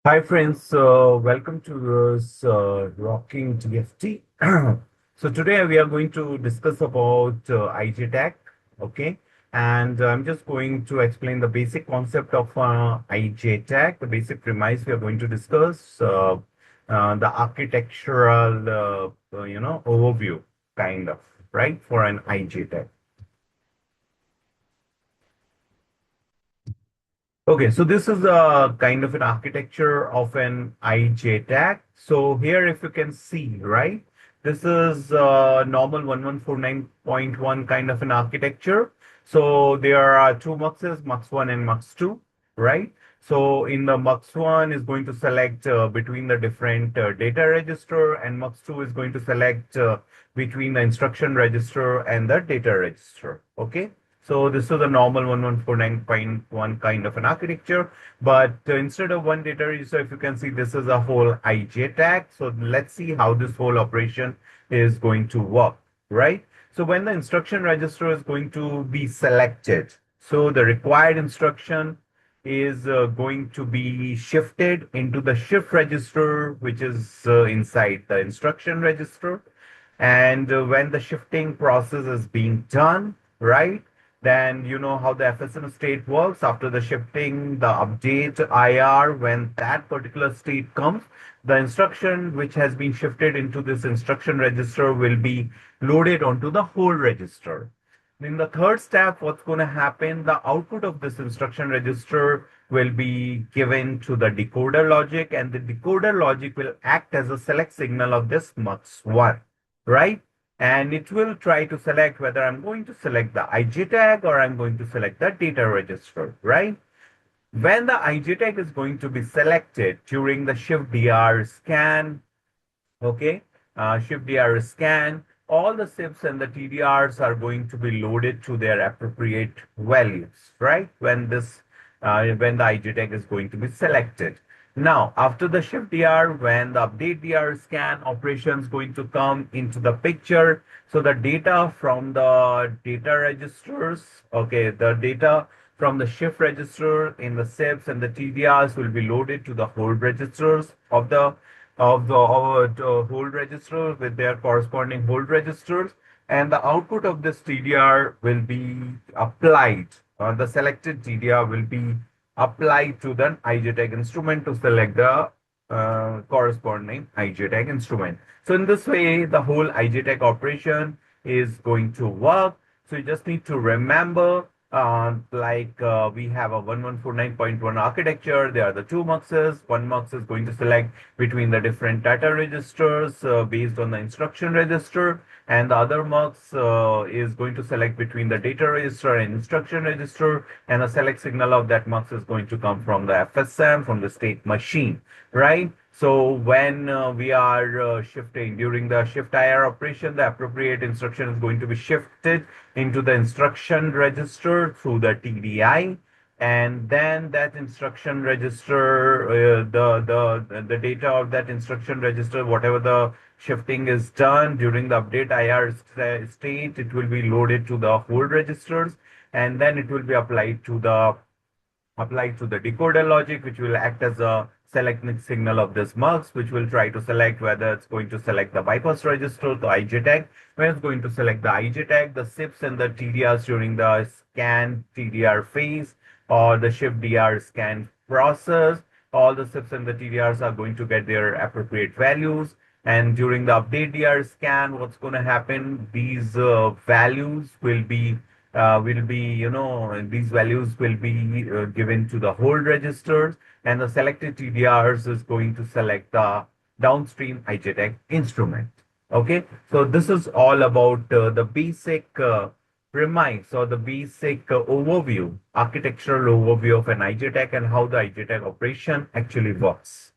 Hi friends, welcome to this Rocking DFT. So today we are going to discuss about Ijtag, okay? And I'm just going to explain the basic concept of Ijtag, the basic premise we are going to discuss, the architectural, overview, kind of, right, for an Ijtag. Okay, so this is a kind of an architecture of an IJTAG. So here, if you can see, right, this is normal 1149.1 kind of an architecture. So there are two muxes, mux 1 and mux 2, right? So in the mux 1 is going to select between the different data register, and mux 2 is going to select between the instruction register and the data register. Okay. So this is a normal 1149.1 kind of an architecture, but instead of one data register, if you can see, this is a whole IJTAG. So let's see how this whole operation is going to work, right? So when the instruction register is going to be selected, so the required instruction is going to be shifted into the shift register, which is inside the instruction register. And when the shifting process is being done, right, then you know how the FSM state works. After the shifting, the update IR, when that particular state comes, the instruction which has been shifted into this instruction register will be loaded onto the whole register. In the third step, what's going to happen? The output of this instruction register will be given to the decoder logic, and the decoder logic will act as a select signal of this MUX1, right? And it will try to select whether I'm going to select the IJTAG or I'm going to select the data register, right? When the IJTAG is going to be selected during the shift DR scan, okay, shift DR scan, all the SIPs and the TDRs are going to be loaded to their appropriate values, right? When the IJTAG is going to be selected. Now, after the shift DR, when the update DR scan operation is going to come into the picture, so the data from the data registers, okay, the data from the shift register in the SIPs and the TDRs will be loaded to the hold registers of the hold register with their corresponding hold registers, and the output of this TDR will be applied. The selected TDR will be applied to the IJTAG instrument to select the corresponding IJTAG instrument. So in this way, the whole IJTAG operation is going to work. So you just need to remember, we have a 1149.1 architecture. There are the two muxes. One mux is going to select between the different data registers based on the instruction register, and the other mux is going to select between the data register and instruction register, and a select signal of that mux is going to come from the FSM, from the state machine, right? So when we are shifting during the shift IR operation, the appropriate instruction is going to be shifted into the instruction register through the TDI, and then that instruction register, the data of that instruction register, whatever the shifting is done during the update IR state, it will be loaded to the hold registers, and then it will be applied to the decoder logic, which will act as a select signal of this mux, which will try to select whether it's going to select the bypass register, the IJTAG. When it's going to select the IJTAG, the SIPs and the TDRs during the scan TDR phase or the shift DR scan process, all the SIPs and the TDRs are going to get their appropriate values. And during the update DR scan, what's going to happen? These values these values will be given to the hold registers, and the selected TDRs is going to select the downstream IJTAG instrument. Okay, so this is all about the basic premise or the basic architectural overview of an IJTAG and how the IJTAG operation actually works.